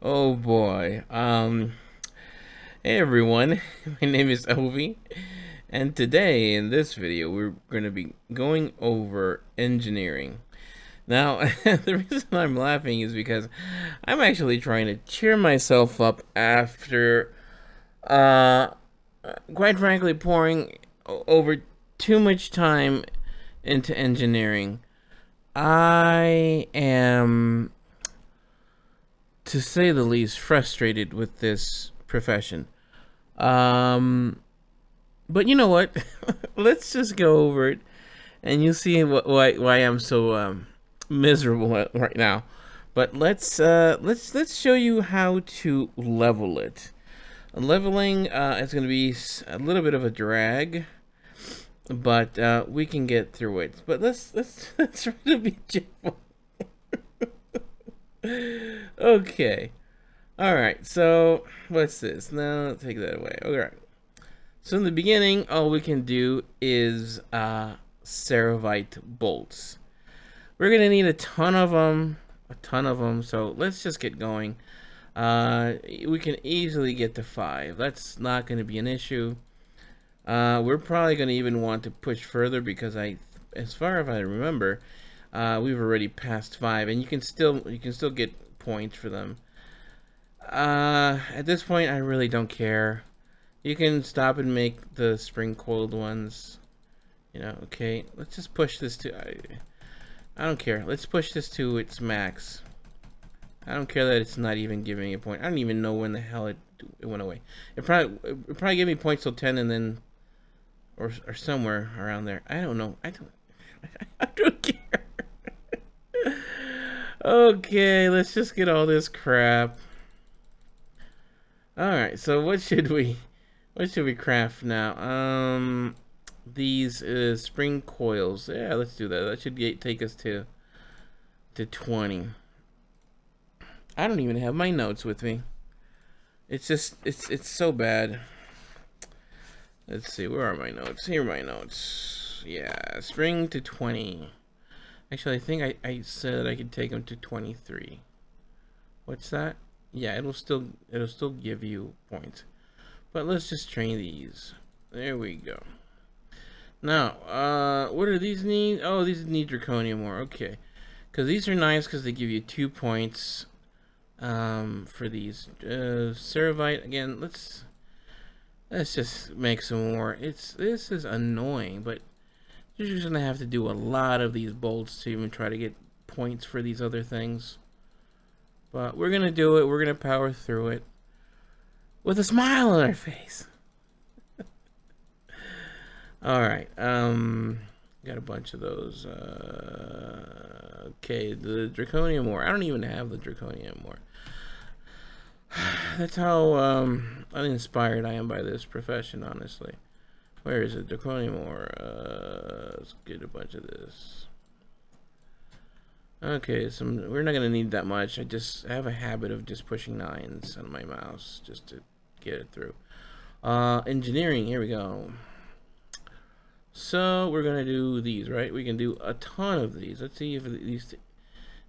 Oh boy. Hey everyone. My name is Ovi, and today in this video we're going to be going over engineering. Now, the reason I'm laughing is because I'm actually trying to cheer myself up after uh quite frankly pouring over too much time into engineering. I am, to say the least, frustrated with this profession. Um, but you know what? Let's just go over it, and you'll see why I'm so miserable right now. But let's show you how to level it. Leveling is going to be a little bit of a drag, but we can get through it. But let's try to be cheerful. Okay. All right, so what's this? No, take that away. All right. So in the beginning, all we can do is ceravite bolts. We're gonna need a ton of them. So let's just get going. We can easily get to 5. That's not gonna be an issue. We're probably gonna even want to push further because as far as I remember, we've already passed 5, and you can still get points for them. At this point, I really don't care. You can stop and make the spring coiled ones. Okay. Let's just push this to. I don't care. Let's push this to its max. I don't care that it's not even giving me a point. I don't even know when the hell it went away. It probably gave me points till 10 and then or somewhere around there. I don't know. I don't. I don't care. Okay, let's just get all this crap. All right, so what should we craft now? These spring coils. Yeah, let's do that. That should take us to 20. I don't even have my notes with me. It's just it's so bad. Let's see, where are my notes? Here are my notes. Yeah, spring to 20. Actually, I think I said I could take them to 23. What's that? Yeah, it'll still give you points. But let's just train these. There we go. Now, what do these need? Oh, these need draconium ore. Okay, because these are nice because they give you 2 points. For these ceravite again. Let's just make some more. This is annoying, but you're just gonna have to do a lot of these bolts to even try to get points for these other things. But we're gonna do it. We're gonna power through it with a smile on our face. All right. Got a bunch of those. Okay, the draconium ore. I don't even have the draconium ore. That's how uninspired I am by this profession, honestly. Where is it? Draconium ore. Let's get a bunch of this. Okay, we're not gonna need that much. I just have a habit of just pushing 9s on my mouse just to get it through. Engineering. Here we go. So we're gonna do these, right? We can do a ton of these. Let's see if these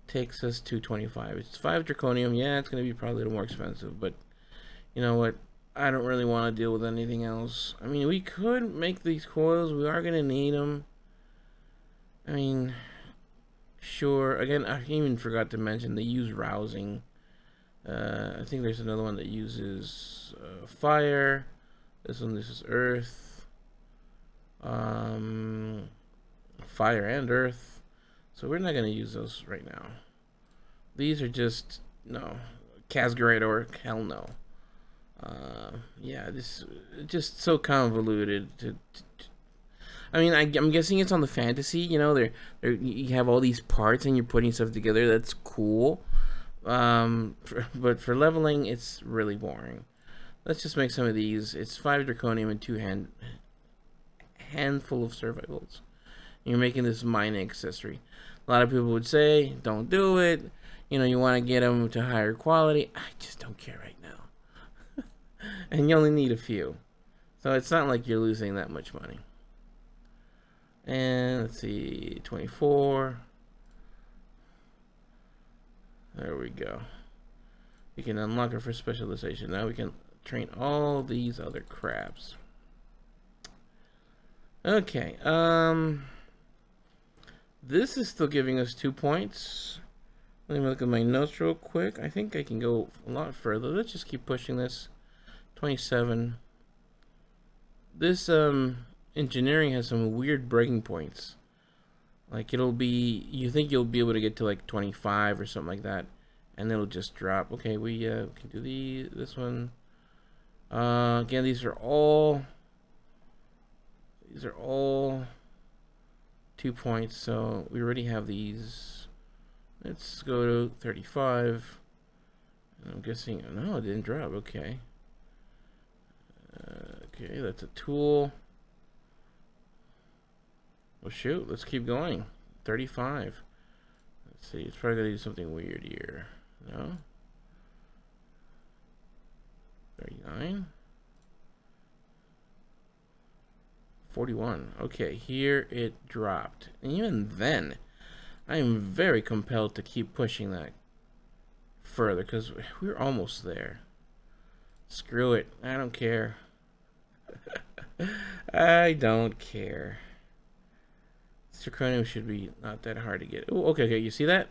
takes us to 25. It's 5 draconium. Yeah, it's gonna be probably a little more expensive, but you know what? I don't really want to deal with anything else. I mean, we could make these coils. We are gonna need them. I mean, sure. Again, I even forgot to mention they use rousing. I think there's another one that uses fire. This is earth. Fire and earth. So we're not gonna use those right now. These are just no. Casgarator, hell no. Yeah, this is just so convoluted. I mean, I'm guessing it's on the fantasy. You have all these parts and you're putting stuff together. That's cool. But for leveling, it's really boring. Let's just make some of these. It's 5 draconium and 2 handful of survivals. You're making this mining accessory. A lot of people would say, don't do it. You want to get them to higher quality. I just don't care right now. And you only need a few. So it's not like you're losing that much money. And let's see, 24. There we go. We can unlock it for specialization. Now we can train all these other crabs. Okay, this is still giving us 2 points. Let me look at my notes real quick. I think I can go a lot further. Let's just keep pushing this. 27. This engineering has some weird breaking points. Like it'll be, you think you'll be able to get to like 25 or something like that, and it'll just drop. Okay, we can do this one. Again, these are all 2 points, so we already have these. Let's go to 35. I'm guessing, no, it didn't drop. Okay. Okay, that's a tool. Well, shoot, let's keep going. 35. Let's see, it's probably gonna do something weird here. No? 39. 41. Okay, here it dropped. And even then, I am very compelled to keep pushing that further because we're almost there. Screw it. I don't care. I don't care. Zirconium should be not that hard to get. Oh, okay, okay. You see that?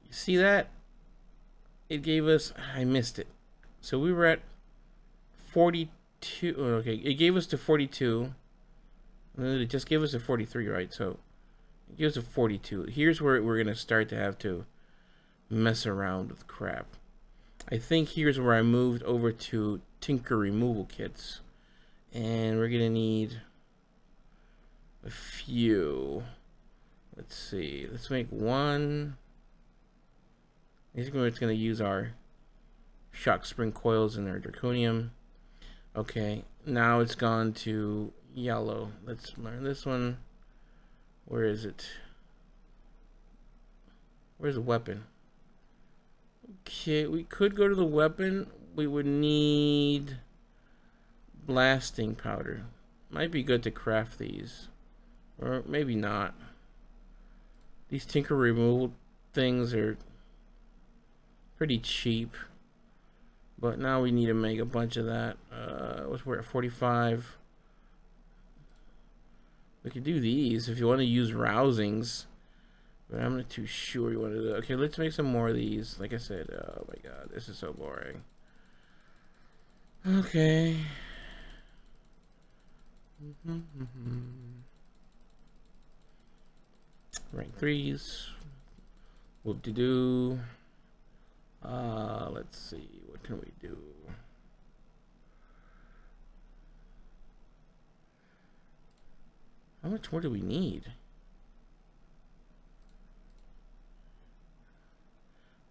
You see that? It gave us... I missed it. So we were at 42. Okay, it gave us to 42. And then it just gave us a 43, right? So it gives us a 42. Here's where we're going to start to have to mess around with crap. I think here's where I moved over to tinker removal kits. And we're going to need a few. Let's see. Let's make one. This is where it's going to use our shock spring coils and our draconium. Okay, now it's gone to yellow. Let's learn this one. Where is it? Where's the weapon? Okay, we could go to the weapon. We would need blasting powder. Might be good to craft these. Or maybe not. These tinker removal things are pretty cheap. But now we need to make a bunch of that. We're at 45. We could do these if you want to use rousings. But I'm not too sure you want to do. Okay, let's make some more of these. Like I said, oh my god, this is so boring. Okay. Rank 3s. Whoop-de-doo. Let's see. What can we do? How much more do we need?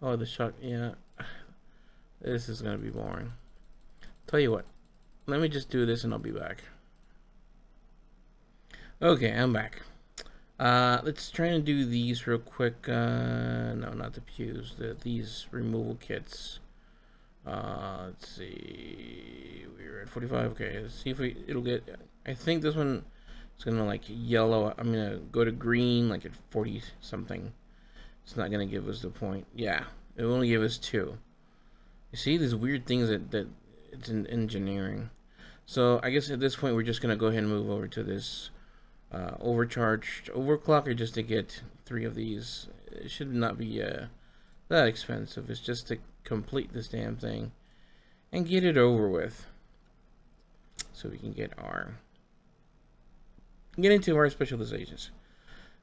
Oh, the shock. Yeah. This is going to be boring. Tell you what. Let me just do this and I'll be back. Okay, I'm back. Let's try and do these real quick. No, not the pews. These removal kits. Let's see. We're at 45. Okay, let's see if it'll get. I think this one is gonna like yellow. I'm gonna go to green like at 40 something. It's not gonna give us the point. Yeah, it will only give us 2. You see these weird things that it's in engineering. So I guess at this point we're just gonna go ahead and move over to this. Overcharged overclocker just to get 3 of these. It should not be that expensive. It's just to complete this damn thing and get it over with, so we can get into our specializations.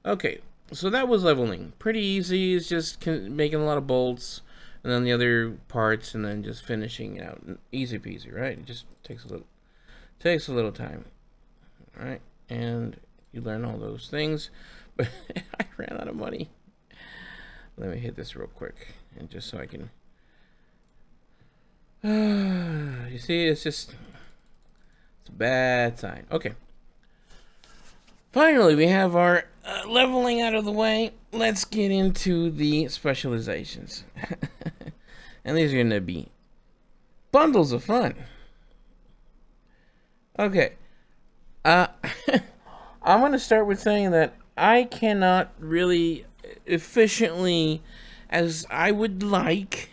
Okay, so that was leveling. Pretty easy. It's just making a lot of bolts and then the other parts, and then just finishing out. Easy peasy, right? It just takes a little time. All right, and you learn all those things, but I ran out of money. Let me hit this real quick, and just so I can. You see, it's a bad sign. Okay. Finally, we have our leveling out of the way. Let's get into the specializations, and these are going to be bundles of fun. Okay. I'm going to start with saying that I cannot really efficiently as I would like,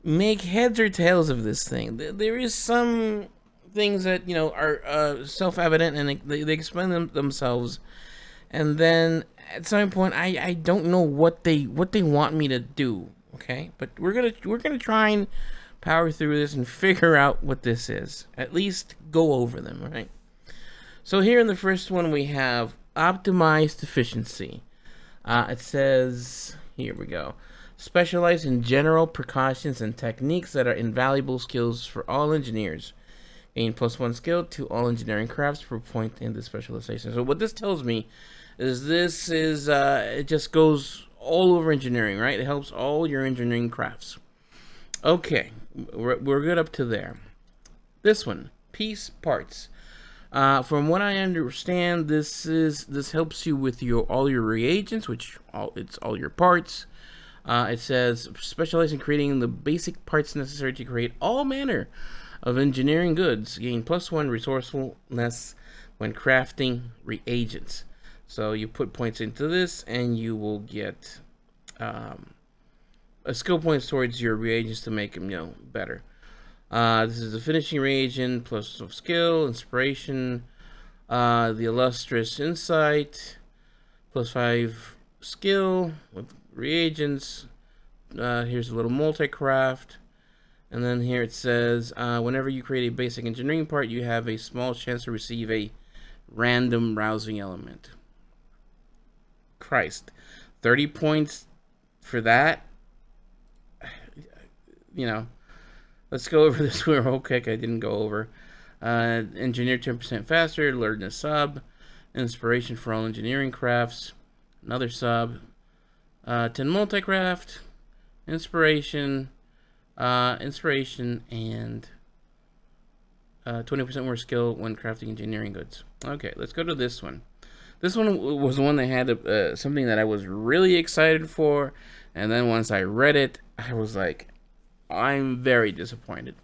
make heads or tails of this thing. There is some things that are self-evident, and they explain themselves, and then at some point I don't know what they want me to do. Okay, but we're gonna try and power through this and figure out what this is. At least go over them, right? So here in the first one we have optimized efficiency. It says, here we go. Specialize in general precautions and techniques that are invaluable skills for all engineers. Gain +1 skill to all engineering crafts per point in the specialization. So what this tells me is it just goes all over engineering, right? It helps all your engineering crafts. Okay, we're good up to there. This one, piece parts. From what I understand, this helps you with all your reagents, it's all your parts. It says specialize in creating the basic parts necessary to create all manner of engineering goods. Gain +1 resourcefulness when crafting reagents. So you put points into this, and you will get a skill points towards your reagents to make them better. This is the finishing reagent, plus of skill, inspiration, the illustrious insight, +5 skill with reagents. Here's a little multi-craft, and then here it says whenever you create a basic engineering part, you have a small chance to receive a random rousing element. Christ, 30 points for that. Let's go over this real quick. I didn't go over. Engineer 10% faster. Learn a sub. Inspiration for all engineering crafts. Another sub. 10 multi-craft. Inspiration. Inspiration and 20% more skill when crafting engineering goods. Okay, let's go to this one. This one was the one that had something that I was really excited for, and then once I read it, I was like, I'm very disappointed.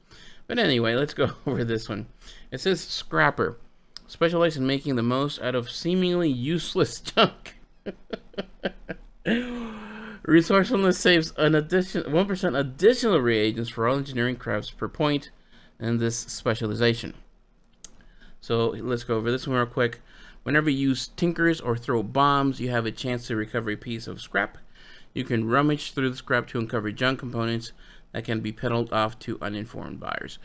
But anyway, let's go over this one. It says scrapper. Specialize in making the most out of seemingly useless junk. Resourcefulness saves an 1% additional reagents for all engineering crafts per point in this specialization. So let's go over this one real quick. Whenever you use tinkers or throw bombs, you have a chance to recover a piece of scrap. You can rummage through the scrap to uncover junk components that can be peddled off to uninformed buyers.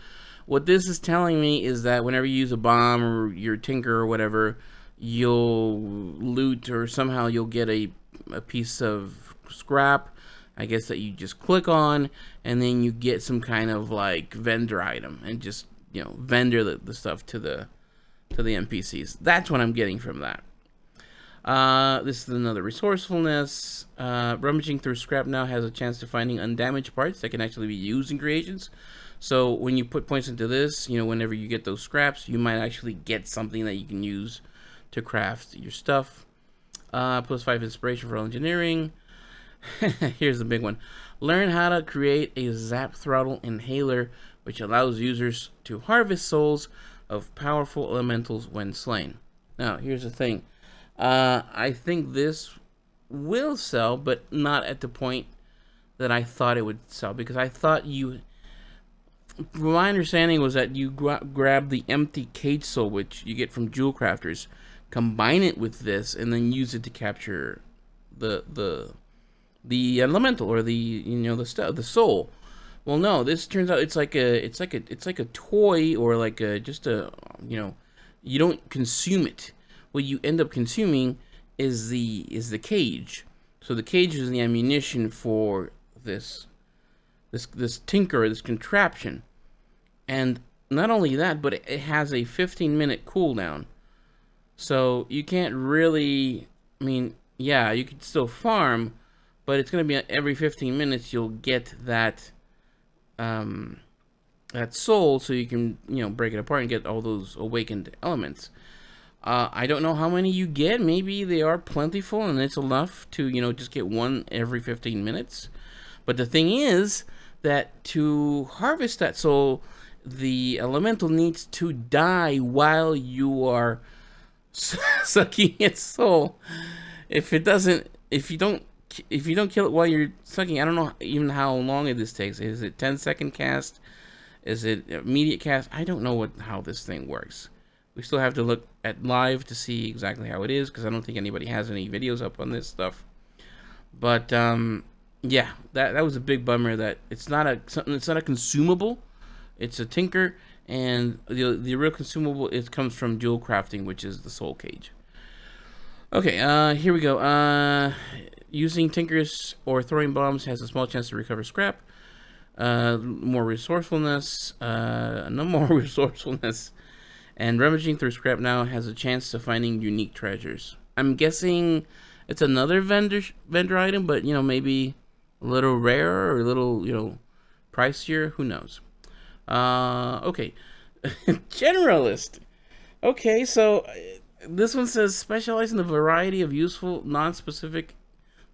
What this is telling me is that whenever you use a bomb or your tinker or whatever, you'll loot, or somehow you'll get a piece of scrap, I guess, that you just click on, and then you get some kind of like vendor item, and just vendor the stuff to the NPCs. That's what I'm getting from that. This is another resourcefulness. Rummaging through scrap now has a chance to finding undamaged parts that can actually be used in creations. So when you put points into this, whenever you get those scraps, you might actually get something that you can use to craft your stuff. +5 inspiration for all engineering. Here's the big one. Learn how to create a zap throttle inhaler, which allows users to harvest souls of powerful elementals when slain. Now, here's the thing. I think this will sell, but not at the point that I thought it would sell, because I thought from my understanding was that you grab the empty cage soul, which you get from jewel crafters, combine it with this, and then use it to capture the elemental, or the soul. Well, no, this turns out it's like a toy, or like you don't consume it. What you end up consuming is the cage. So the cage is the ammunition for this tinker, this contraption. And not only that, but it has a 15-minute cooldown. So you can't really, yeah, you could still farm, but it's going to be every 15 minutes you'll get that soul, so you can break it apart and get all those awakened elements. I don't know how many you get. Maybe they are plentiful and it's enough to just get one every 15 minutes. But the thing is that to harvest that soul, the elemental needs to die while you are sucking its soul. If you don't if you don't kill it while you're sucking, I don't know even how long this takes. Is it 10-second cast? Is it immediate cast? I don't know how this thing works. We still have to look at live to see exactly how it is, because I don't think anybody has any videos up on this stuff. But yeah, that was a big bummer that it's not a consumable. It's a tinker, and the real consumable, it comes from dual crafting, which is the soul cage. Okay, here we go. Using tinkers or throwing bombs has a small chance to recover scrap. More resourcefulness. No more resourcefulness. And rummaging through scrap now has a chance to finding unique treasures. I'm guessing it's another vendor item, but maybe a little rarer or a little pricier. Who knows? Okay. Generalist. Okay, so this one says specialize in a variety of useful, non-specific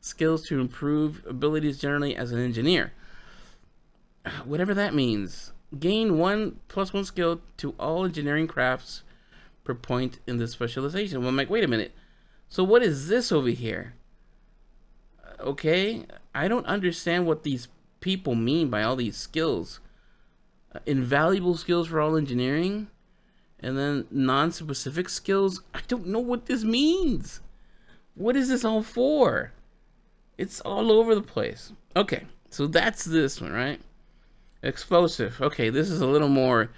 skills to improve abilities generally as an engineer. Whatever that means. Gain 1+1 skill to all engineering crafts per point in this specialization. Well, I'm like, wait a minute. So what is this over here? Okay, I don't understand what these people mean by all these skills. Invaluable skills for all engineering, and then non-specific skills. I don't know what this means. What is this all for? It's all over the place. Okay, so that's this one, right? Explosive. Okay, this is a little more,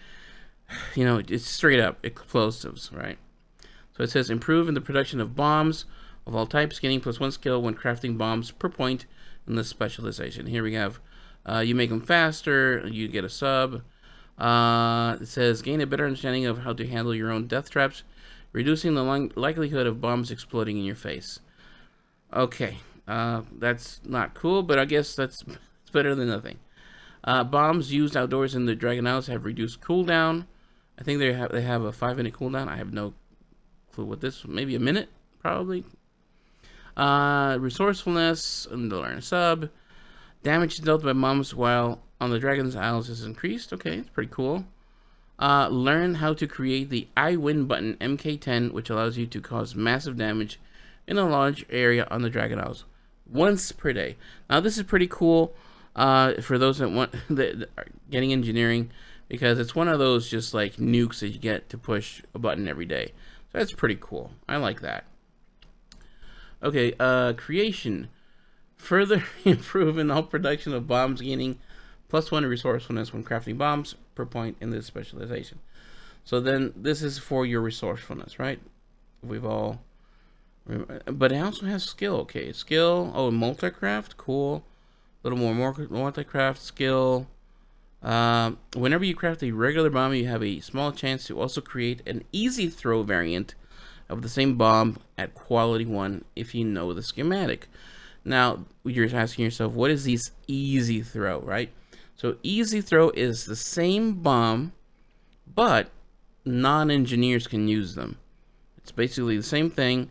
it's straight up explosives, right? So it says improve in the production of bombs of all types, gaining +1 skill when crafting bombs per point in the specialization. Here we have, you make them faster, you get a sub. It says gain a better understanding of how to handle your own death traps, reducing the likelihood of bombs exploding in your face. Okay, that's not cool, but I guess it's better than nothing. Bombs used outdoors in the Dragon Isles have reduced cooldown. I think they have a 5-minute cooldown. I have no clue what this. Maybe a minute, probably. Resourcefulness and the learn sub. Damage dealt by bombs while on the Dragon's Isles is increased. Okay, it's pretty cool. Learn how to create the I win button MK10, which allows you to cause massive damage in a large area on the Dragon Isles once per day. Now this is pretty cool. For those that that are getting engineering, because it's one of those just like nukes that you get to push a button every day. So that's pretty cool. I like that. Okay, creation. Further improve in all production of bombs, gaining +1 resourcefulness when crafting bombs per point in this specialization. So then this is for your resourcefulness, right? We've all, but it also has skill. Okay, skill. Oh, multi-craft, cool. A little more multi-craft skill. Whenever you craft a regular bomb, you have a small chance to also create an easy throw variant of the same bomb at quality 1 if you know the schematic. Now, you're asking yourself, what is this easy throw, right? So easy throw is the same bomb, but non-engineers can use them. It's basically the same thing.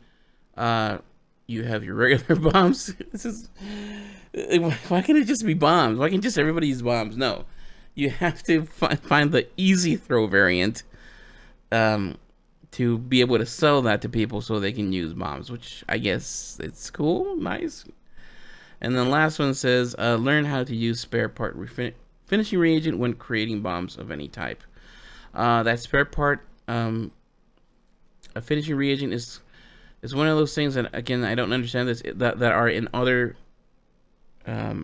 You have your regular bombs. Why can't it just be bombs? Why can't just everybody use bombs? No, you have to find the easy throw variant to be able to sell that to people so they can use bombs, which I guess it's cool, nice. And then last one says, learn how to use spare part finishing reagent when creating bombs of any type. That spare part, a finishing reagent is one of those things that, again, I don't understand this, that are in other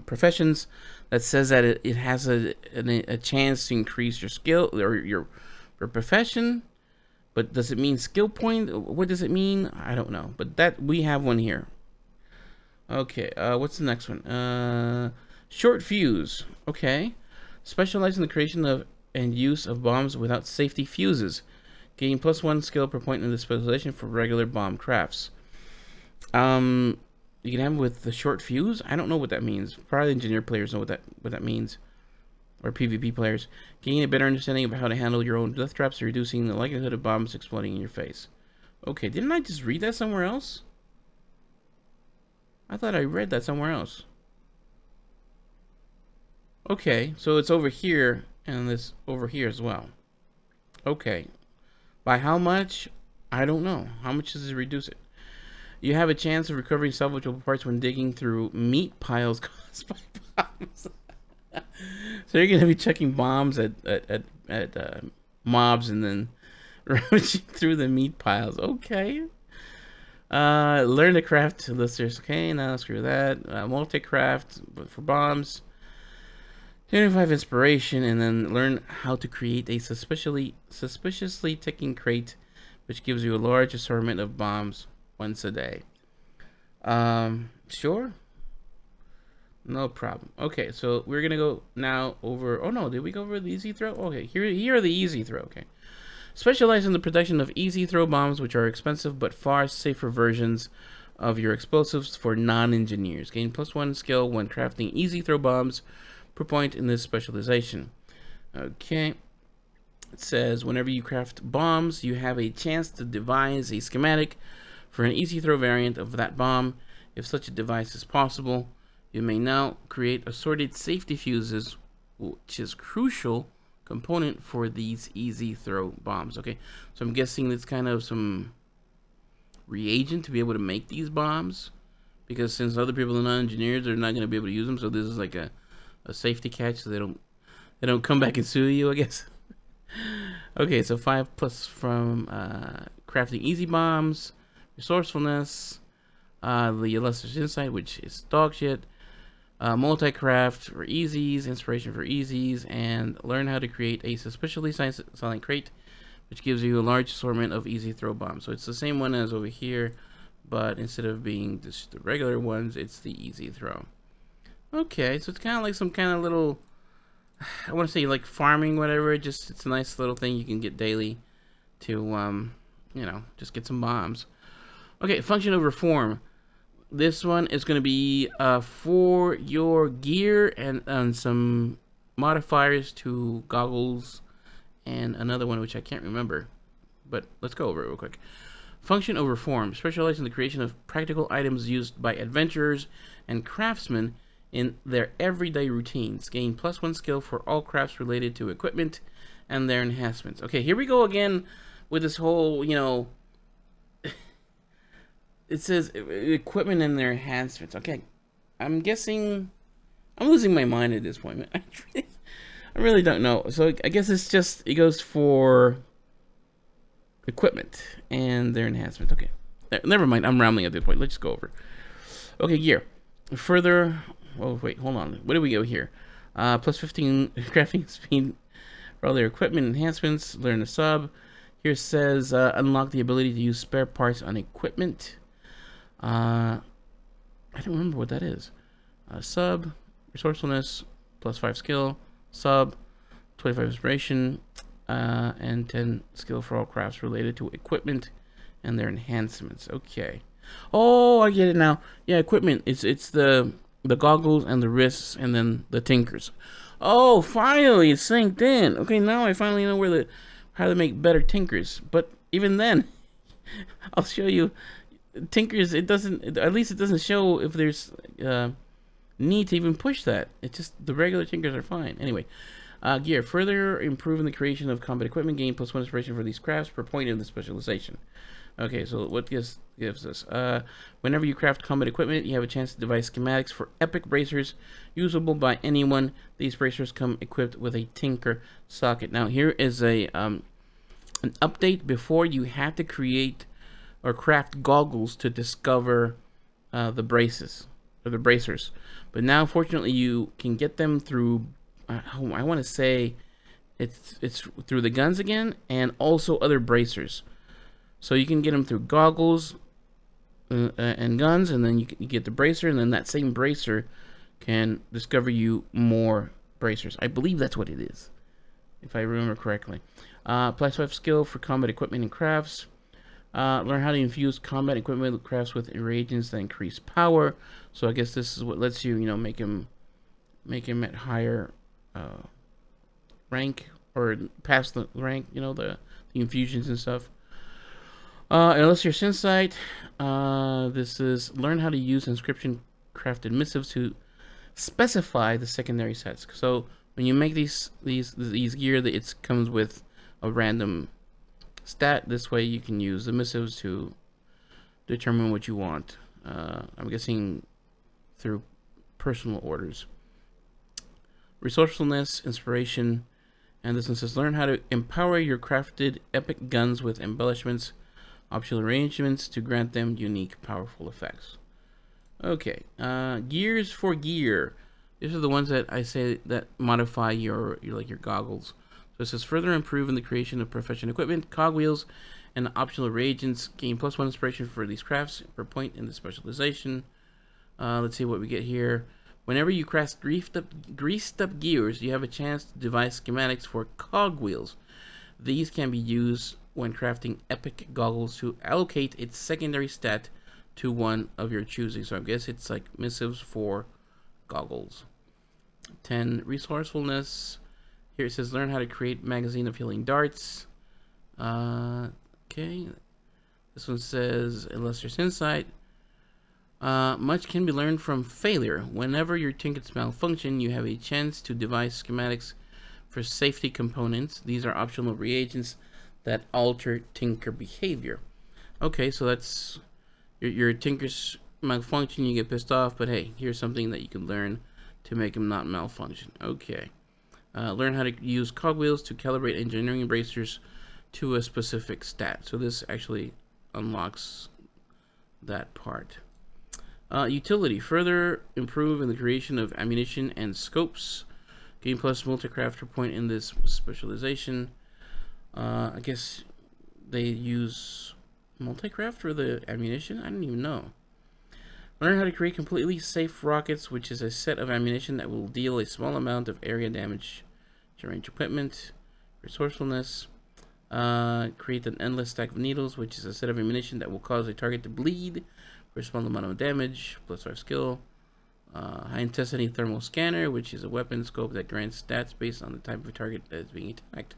professions, that says that it has a chance to increase your skill or your profession. But does it mean skill point? What does it mean? I don't know. But that we have one here. Okay, what's the next one? Short fuse. Okay. Specialize in the creation of and use of bombs without safety fuses. Gain +1 skill per point in the specialization for regular bomb crafts. You can have them with the short fuse. I don't know what that means. Probably engineer players know what that means, or PvP players. Gain a better understanding of how to handle your own death traps, reducing the likelihood of bombs exploding in your face. Okay, didn't I just read that somewhere else? I thought I read that somewhere else. Okay, so it's over here and this over here as well. Okay. By how much? I don't know. How much does it reduce it? You have a chance of recovering salvageable parts when digging through meat piles caused by bombs. So you're gonna be checking bombs at mobs and then rummaging through the meat piles. Okay. Learn to craft listers. Okay, now screw that. Multi-craft for bombs. 25 inspiration, and then learn how to create a suspiciously ticking crate, which gives you a large assortment of bombs once a day. Sure. No problem. Okay, so we're gonna go now over. Oh no, did we go over the easy throw? Okay, here are the easy throw. Okay, specialize in the production of easy throw bombs, which are expensive but far safer versions of your explosives for non-engineers. Gain +1 skill when crafting easy throw bombs per point in this specialization. Okay. It says whenever you craft bombs, you have a chance to devise a schematic for an easy throw variant of that bomb. If such a device is possible, you may now create assorted safety fuses, which is crucial component for these easy throw bombs. Okay, so I'm guessing it's kind of some reagent to be able to make these bombs, because since other people are not engineers, they're not going to be able to use them. So this is like a safety catch, so they don't come back and sue you, I guess. Okay, so 5+ from crafting easy bombs, resourcefulness, the illustrious insight, which is dog shit, multi-craft for easies, inspiration for easies, and learn how to create a suspiciously silent crate, which gives you a large assortment of easy throw bombs. So it's the same one as over here, but instead of being just the regular ones, it's the easy throw. Okay, so it's kind of like some kind of little, I want to say like farming, whatever. Just it's a nice little thing you can get daily to, just get some bombs. Okay, function over form. This one is going to be for your gear and some modifiers to goggles and another one which I can't remember, but let's go over it real quick. Function over form. Specialize in the creation of practical items used by adventurers and craftsmen in their everyday routines. Gain +1 skill for all crafts related to equipment and their enhancements. Okay, here we go again with this whole, it says equipment and their enhancements. Okay, I'm guessing I'm losing my mind at this point. I really don't know. So I guess it goes for equipment and their enhancements. Okay, never mind. I'm rambling at this point. Let's just go over. Okay, gear. Further. Oh wait, hold on. What do we go here? +15 crafting speed for all their equipment enhancements. Learn the sub. Here says unlock the ability to use spare parts on equipment. I don't remember what that is. Sub, resourcefulness, +5 skill, sub, 25 inspiration, and 10 skill for all crafts related to equipment and their enhancements. Okay. Oh, I get it now. Yeah, equipment. It's the goggles and the wrists and then the tinkers. Oh, finally it synced in. Okay, now I finally know how to make better tinkers. But even then, I'll show you. Tinkers, it doesn't show if there's need to even push that. It's just the regular tinkers are fine. Anyway, gear. Further improve in the creation of combat equipment. Gain +1 inspiration for these crafts per point in the specialization. Okay, so what gives us? Whenever you craft combat equipment, you have a chance to devise schematics for epic bracers usable by anyone. These bracers come equipped with a tinker socket. Now here is an update. Before, you had to create or craft goggles to discover the braces or the bracers, but now fortunately you can get them through I want to say it's through the guns again, and also other bracers. So you can get them through goggles and guns, and then you get the bracer, and then that same bracer can discover you more bracers. I believe that's what it is, if I remember correctly. +5 skill for combat equipment and crafts. Learn how to infuse combat equipment crafts with reagents that increase power. So I guess this is what lets you, make him at higher rank or past the rank. The infusions and stuff. Illustrious insight. This is learn how to use inscription crafted missives to specify the secondary sets. So when you make these gear, it comes with a random stat. This way you can use the missives to determine what you want. I'm guessing through personal orders. Resourcefulness, inspiration, and this one says learn how to empower your crafted epic guns with embellishments, optional arrangements to grant them unique, powerful effects. Okay, gears for gear. These are the ones that I say that modify your goggles. So it says further improve in the creation of professional equipment, cogwheels, and optional reagents. Gain +1 inspiration for these crafts per point in the specialization. Let's see what we get here. Whenever you craft greased up gears, you have a chance to devise schematics for cogwheels. These can be used when crafting epic goggles to allocate its secondary stat to one of your choosing. So I guess it's like missives for goggles. 10 resourcefulness. Here it says learn how to create magazine of healing darts. Okay. This one says illustrious insight. Much can be learned from failure. Whenever your trinkets malfunction, you have a chance to devise schematics for safety components. These are optional reagents that alter tinker behavior. Okay, so that's your tinkers malfunction, you get pissed off, but hey, here's something that you can learn to make them not malfunction. Okay. Learn how to use cogwheels to calibrate engineering bracers to a specific stat. So this actually unlocks that part. Utility. Further improve in the creation of ammunition and scopes. Gain plus multi-craft per point in this specialization. I guess they use multi-craft for the ammunition? I don't even know. Learn how to create completely safe rockets, which is a set of ammunition that will deal a small amount of area damage to range equipment. Resourcefulness. Create an endless stack of needles, which is a set of ammunition that will cause a target to bleed for a small amount of damage, plus our skill. High intensity thermal scanner, which is a weapon scope that grants stats based on the type of target that is being attacked.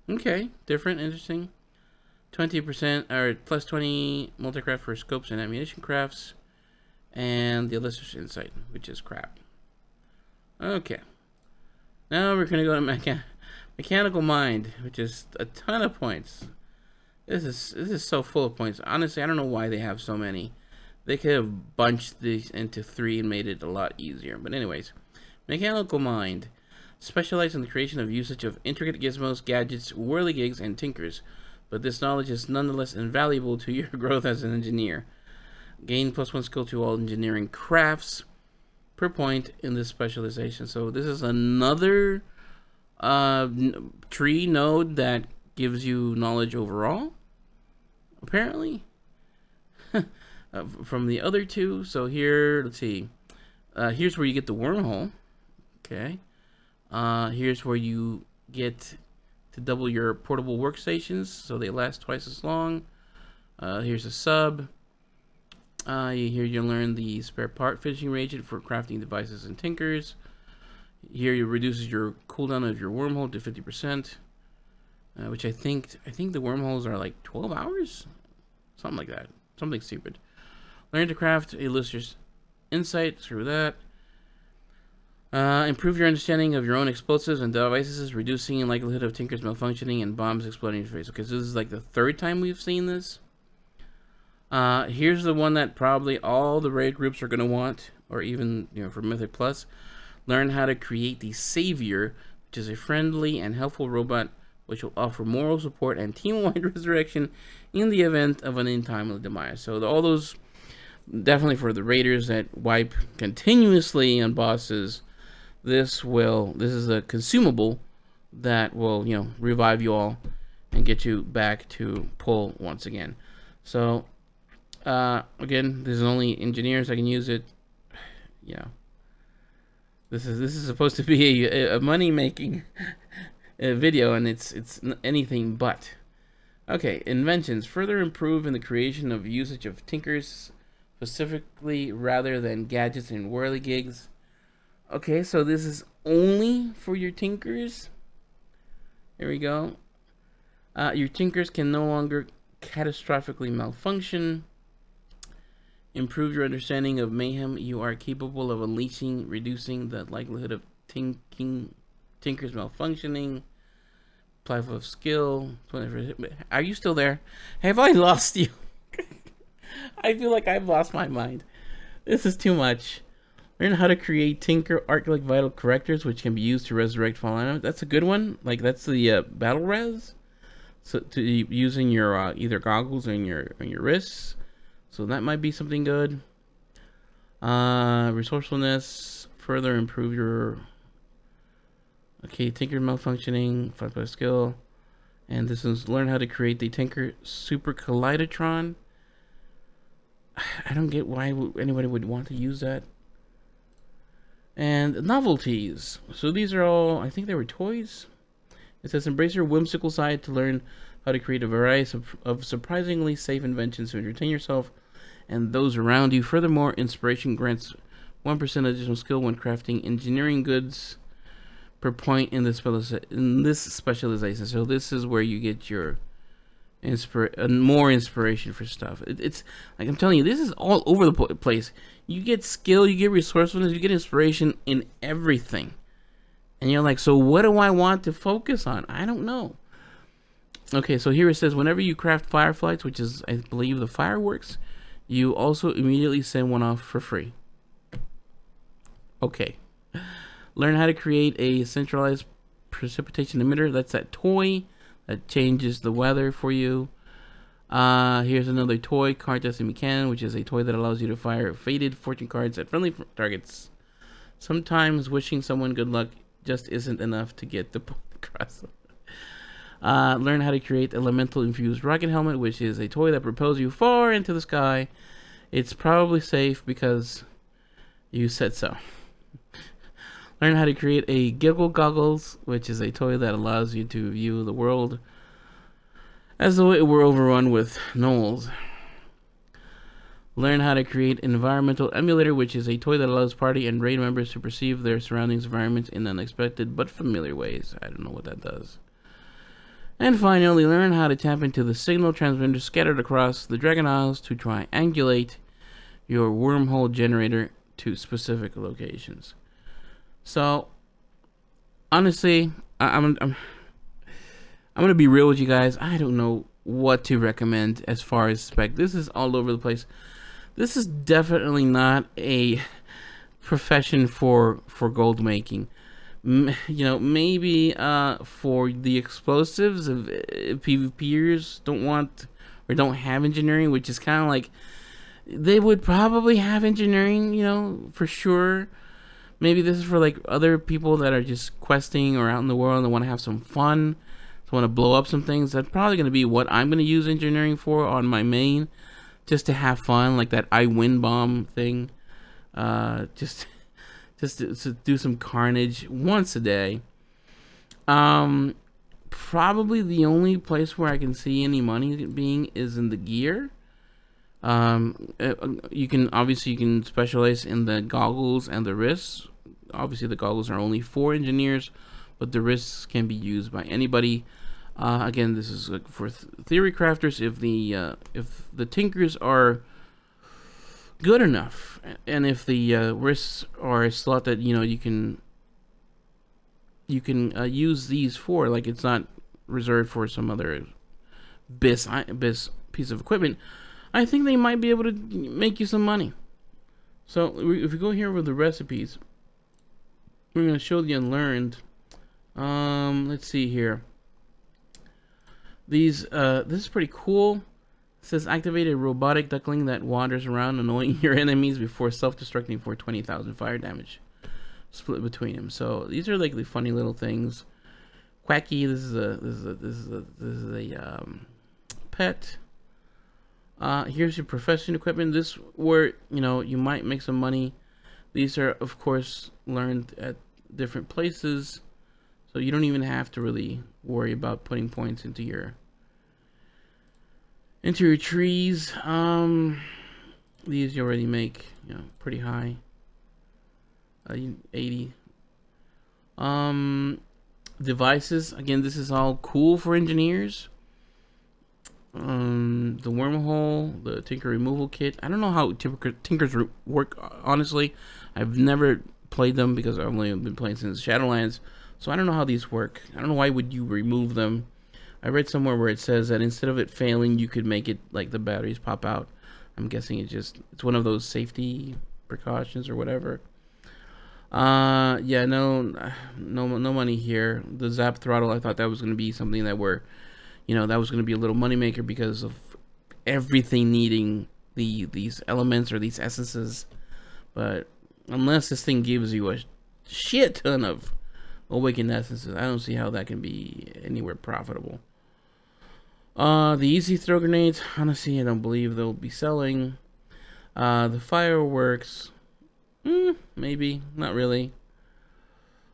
Okay, different, interesting. 20% or plus 20 multi-craft for scopes and ammunition crafts, and the illustrious insight, which is crap. Okay, now we're gonna go to mechanical mind, which is a ton of points. This is so full of points. Honestly, I don't know why they have so many. They could have bunched these into 3 and made it a lot easier. But anyways, mechanical mind. Specialize in the creation of usage of intricate gizmos, gadgets, whirligigs, and tinkers. But this knowledge is nonetheless invaluable to your growth as an engineer. Gain +1 skill to all engineering crafts per point in this specialization. So this is another tree node that gives you knowledge overall, apparently. From the other two. So here, let's see. Here's where you get the wormhole. Okay. Here's where you get to double your portable workstations, so they last twice as long. Here's a sub. Here you learn the spare part finishing reagent for crafting devices and tinkers. Here it reduces your cooldown of your wormhole to 50%, which I think the wormholes are like 12 hours, something like that, something stupid. Learn to craft a illustrious insight through that. Improve your understanding of your own explosives and devices, reducing the likelihood of tinkers malfunctioning and bombs exploding in your face. Okay, so this is like the 3rd time we've seen this. Here's the one that probably all the raid groups are going to want, or even for Mythic Plus. Learn how to create the Savior, which is a friendly and helpful robot which will offer moral support and team-wide resurrection in the event of an untimely demise. So all those, definitely for the raiders that wipe continuously on bosses, this is a consumable that will revive you all and get you back to pull once again. So again, this is only engineers that can use it. This is supposed to be a money making video, and it's anything but. Okay, inventions. Further improve in the creation of usage of tinkers specifically rather than gadgets and whirligigs. Okay, so this is only for your tinkers. There we go. Your tinkers can no longer catastrophically malfunction. Improve your understanding of mayhem. You are capable of unleashing, reducing the likelihood of tinkers malfunctioning. Apply for skill. Are you still there? Have I lost you? I feel like I've lost my mind. This is too much. Learn how to create Tinker Arc-like vital correctors, which can be used to resurrect fallen items. That's a good one. Like that's the battle res. So to using your either goggles or your wrists. So that might be something good. Resourcefulness, further improve your Tinker malfunctioning, 5+ skill. And this is learn how to create the Tinker Super Kaleidotron. I don't get why anybody would want to use that. And novelties. So these are all, I think they were toys. It says embrace your whimsical side to learn how to create a variety of surprisingly safe inventions to entertain yourself and those around you. Furthermore, inspiration grants 1% additional skill when crafting engineering goods per point in this specialization. So this is where you get your more inspiration for stuff. It's like I'm telling you, this is all over the place. You get skill, you get resourcefulness, you get inspiration in everything. And you're like, so what do I want to focus on? I don't know. Okay, so here it says, whenever you craft fireflies, which is, I believe, the fireworks, you also immediately send one off for free. Okay. Learn how to create a centralized precipitation emitter. That's that toy that changes the weather for you. Here's another toy, Card Destiny Cannon, which is a toy that allows you to fire faded fortune cards at friendly targets. Sometimes wishing someone good luck just isn't enough to get the point across. Learn how to create elemental infused rocket helmet, which is a toy that propels you far into the sky. It's probably safe because you said so. Learn how to create a giggle goggles, which is a toy that allows you to view the world as though it were overrun with gnolls. Learn how to create environmental emulator, which is a toy that allows party and raid members to perceive their surroundings environments in unexpected but familiar ways. I don't know what that does. And finally, learn how to tap into the signal transmitters scattered across the Dragon Isles to triangulate your wormhole generator to specific locations. So, honestly, I'm gonna be real with you guys. I don't know what to recommend as far as spec. This is all over the place. This is definitely not a profession for gold making. You know, maybe for the explosives, if PvPers don't want or don't have engineering, which is kind of like they would probably have engineering, you know, for sure. Maybe this is for like other people that are just questing or out in the world and want to have some fun, want to blow up some things. That's probably going to be what I'm going to use engineering for on my main, just to have fun, like that I win bomb thing. Just to do some carnage once a day. Probably the only place where I can see any money being is in the gear. You can specialize in the goggles and the wrists. Obviously, the goggles are only for engineers, but the wrists can be used by anybody. Again, this is for theory crafters. If the tinkers are good enough, and if the wrists are a slot that you can use these for, like it's not reserved for some other BIS piece of equipment, I think they might be able to make you some money. So if we go here with the recipes, we're going to show the unlearned. Let's see here. This is pretty cool. It says activate a robotic duckling that wanders around annoying your enemies before self-destructing for 20,000 fire damage. Split between them. So these are like the funny little things. Quacky, this is a pet. Here's your profession equipment. This where you might make some money. These are of course learned at different places, so you don't even have to really worry about putting points into your trees. These you already make pretty high, 80. Devices, again, this is all cool for engineers. The wormhole, the tinker removal kit. I don't know how tinkers work, honestly. I've never played them because I've only been playing since Shadowlands, so I don't know how these work. I don't know why would you remove them. I read somewhere where it says that instead of it failing, you could make it like the batteries pop out. I'm guessing it's one of those safety precautions or whatever. Yeah, no money here. The zap throttle, I thought that was gonna be something that that was gonna be a little moneymaker because of everything needing these elements or these essences. But unless this thing gives you a shit ton of awakened essences, I don't see how that can be anywhere profitable. The easy throw grenades, honestly, I don't believe they'll be selling. The fireworks, maybe, not really.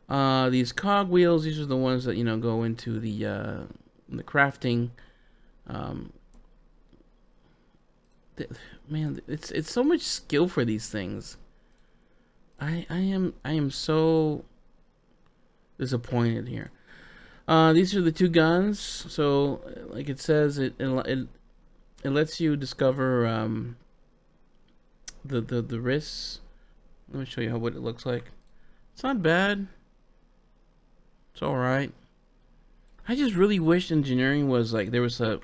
These cogwheels, these are the ones that go into the crafting. Man, it's so much skill for these things. I am so disappointed here. These are the two guns. So, like it says, it lets you discover the risks. Let me show you what it looks like. It's not bad. It's all right. I just really wish engineering was like there was a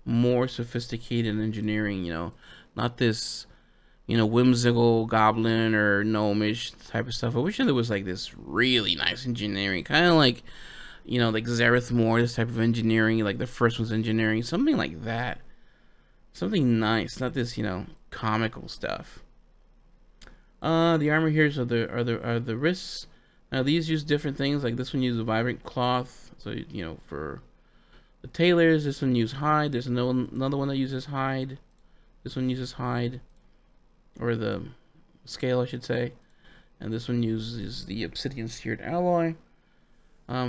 more sophisticated engineering. Not this whimsical goblin or gnomish type of stuff. I wish there was like this really nice engineering, kind of like like Zareth Moore, this type of engineering, like the first one's engineering, something like that. Something nice, not this comical stuff. The armor here are the wrists. Now these use different things. Like this one uses vibrant cloth, so for the tailors. This one uses hide. There's another one that uses hide. This one uses hide, or the scale, I should say. And this one uses the obsidian seared alloy. They'll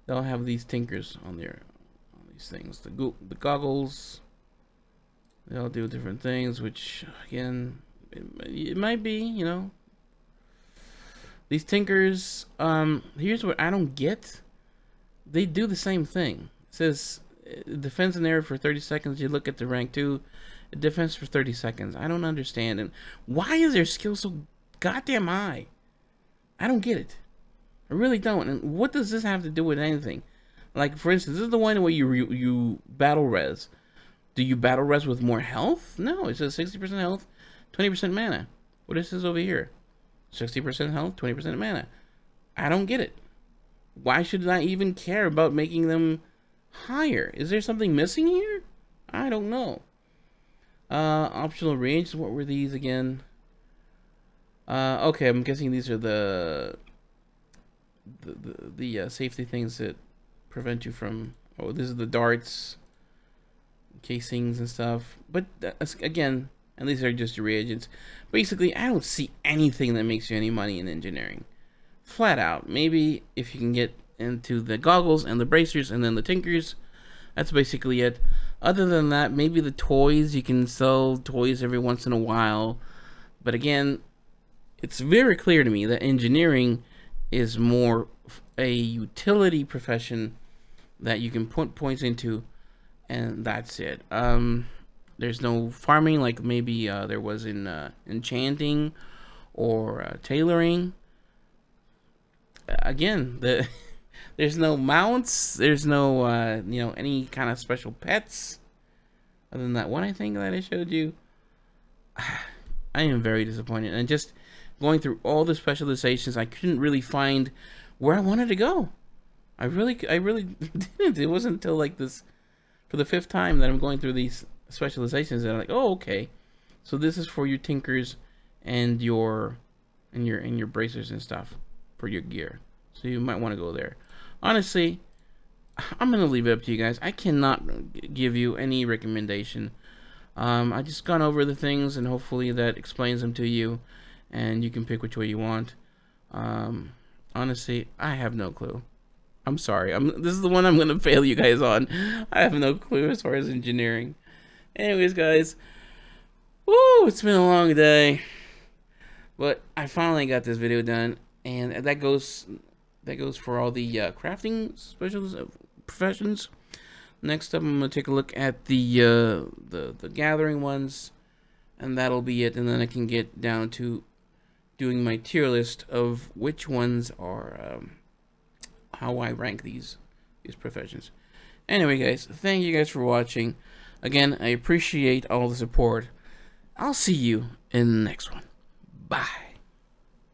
have these tinkers on these things. The goggles. They'll do different things, which again, it might be, These tinkers, here's what I don't get. They do the same thing. It says defense in area for 30 seconds. You look at the rank 2, defense for 30 seconds. I don't understand. And why is their skill so goddamn high? I don't get it. I really don't. And what does this have to do with anything? Like, for instance, this is the one where you battle res. Do you battle res with more health? No, it says 60% health, 20% mana. What is this over here? 60% health, 20% mana. I don't get it. Why should I even care about making them higher? Is there something missing here? I don't know. Optional range. What were these again? Okay, I'm guessing these are the safety things that prevent you from. Oh, this is the darts, casings and stuff. But again, and these are just your reagents. Basically, I don't see anything that makes you any money in engineering. Flat out. Maybe if you can get into the goggles and the bracers and then the tinkers, that's basically it. Other than that, maybe the toys, you can sell toys every once in a while. But again, it's very clear to me that engineering is more a utility profession that you can put points into, and that's it. There's no farming like maybe there was in enchanting or tailoring. Again, there's no mounts. There's no any kind of special pets. Other than that one, I think that I showed you. I am very disappointed, and just going through all the specializations, I couldn't really find where I wanted to go. I really didn't. It wasn't until like this, for the 5th time that I'm going through these specializations, that I'm like, oh, okay, so this is for your tinkers and your bracers and stuff for your gear. So you might want to go there. Honestly, I'm gonna leave it up to you guys. I cannot give you any recommendation. I just gone over the things, and hopefully that explains them to you, and you can pick which way you want. Honestly, I have no clue. I'm sorry. This is the one I'm gonna fail you guys on. I have no clue as far as engineering. Anyways, guys, woo! It's been a long day, but I finally got this video done, and that goes for all the crafting professions. Next up, I'm gonna take a look at the gathering ones, and that'll be it. And then I can get down to doing my tier list of which ones are how I rank these professions. Anyway, guys, thank you guys for watching. Again, I appreciate all the support. I'll see you in the next one. Bye.